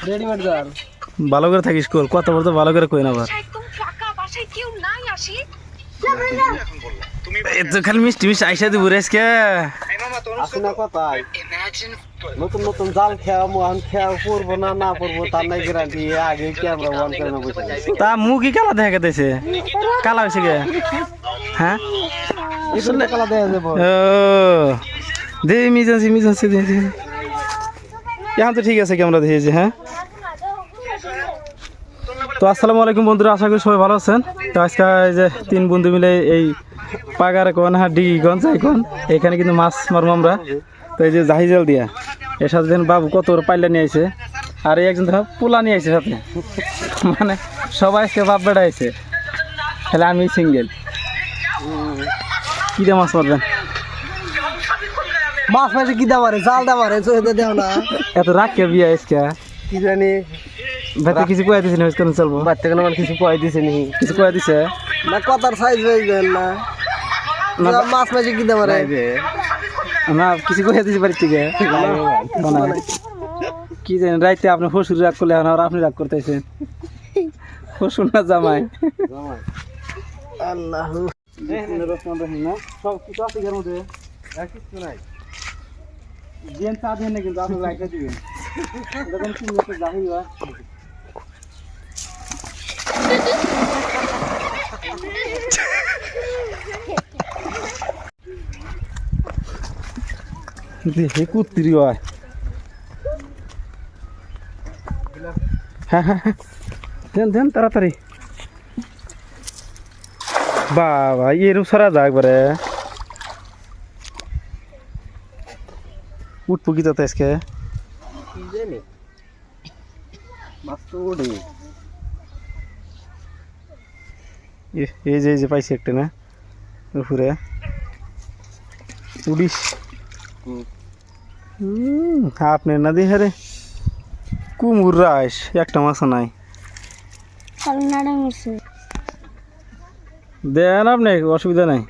Readymade জাল ভালো করে থাকিস কল কত বলতো ভালো করে কই না আবার এত খালি মিষ্টি মিষ্টি আইসা দিব রে আজকে আসে না কথাই নতুন নতুন জাল খেয়া মোহন খেয়া পড়বো না পড়বো তার নাই গ্যারান্টি আগে ক্যামেরা অন করে না বসে তা মুখ কি কালা দেখা দিয়েছে কালা হয়েছে গে হ্যাঁ আসলে কালা দেয়া যাবো ও দে মিজানসি দে এখন তো ঠিক আছে ক্যামেরা দেখেছি হ্যাঁ তো আসসালামু আলাইকুম বন্ধুরা, আশা করি সবাই ভালো আছেন। তো আজকে এই যে 3 বন্ধু মিলে এই পাগার কোন ডিগি কোন চাই কোন এখানে কিন্তু মাছ মারবো আমরা। তো এই যে জাহিজাল দিয়া এর সাথে দেখেন বাবু কত পাইলা নিয়ে আইছে, আর এই একজন দেখো পোলা নিয়ে আইছে সাথে, মানে সবাই আজকে বাপ বেড়া আইছে, তাহলে আমি সিঙ্গেল। কি দিয়ে মাছ মারবেন? মাছ মাঝে কি দাবারে জাল দাবারে চোখে দেও না এত রাগ কে বিয়া আজকে কি জানি ভাইতে কিছু কয়ে দিছে না কেন চলবো বাচ্চা কেন কিছু কয় দিছে নি কিছু কয়ে দিছে না কথার সাইজ হয়ে যায় না মাছ মাঝে কি দাবারে না কিছু কয়ে দিছে বাড়ির থেকে কি জানেন রাইতে আপনি শ্বশুর রাগ করলে এখন আর আপনি রাগ করতেছেন, শ্বশুর না জামাই। আল্লাহ সব কিছু আছে এর মধ্যে কিছু নাই দেন চা দেন না কিন্তু আপনি রাইখা দিবেন যখন কি মতো জাহিবা দেখে কুত্তিরি হয়। হ্যাঁ দেন তাড়াতাড়ি বাবা এরকম সারা যা একবারে উঠবো কি তাতে আজকে এই যে পাইছি একটা না উপরে উড়িস আপনি না দিয়ে রে কুমুর রাইস একটা মাছ নাই দেন আপনি অসুবিধা নাই,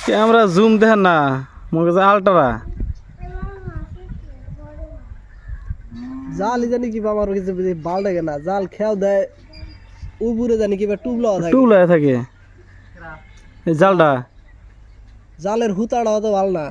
ক্যামেরা জুম দেখেন না মনে করছে আলট্রা জাল জানি কি আমার কিছু ভাল লাগে না, জাল খেয়াও দেয় উপরে জানি কিবা টুবলা থাকে টুবলা থাকে এই জালটা জালের হুতাটা তো ভাল না।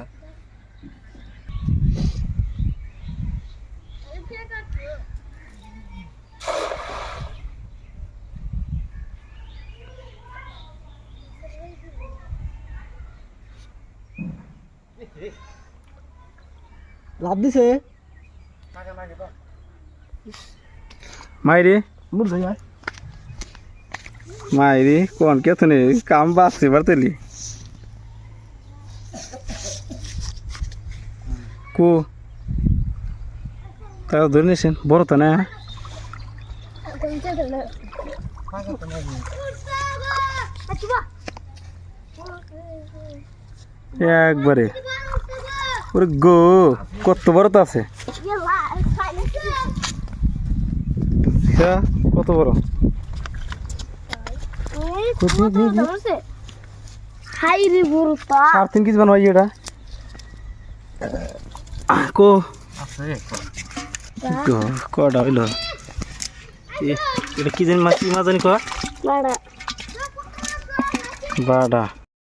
লাভ দিছে মাইরি মাইরি কোন কে তুমি কাম বাসছে বারতেলি কো তাও ধরে নিছেন বড় তো না একবারে ওরে গো কত বড় তো আছে, কত বড় 3.5 কেজি বানবাই এটা কো কটা হইল এটা কি জানি মাছ কি মাছ জানি বাড়া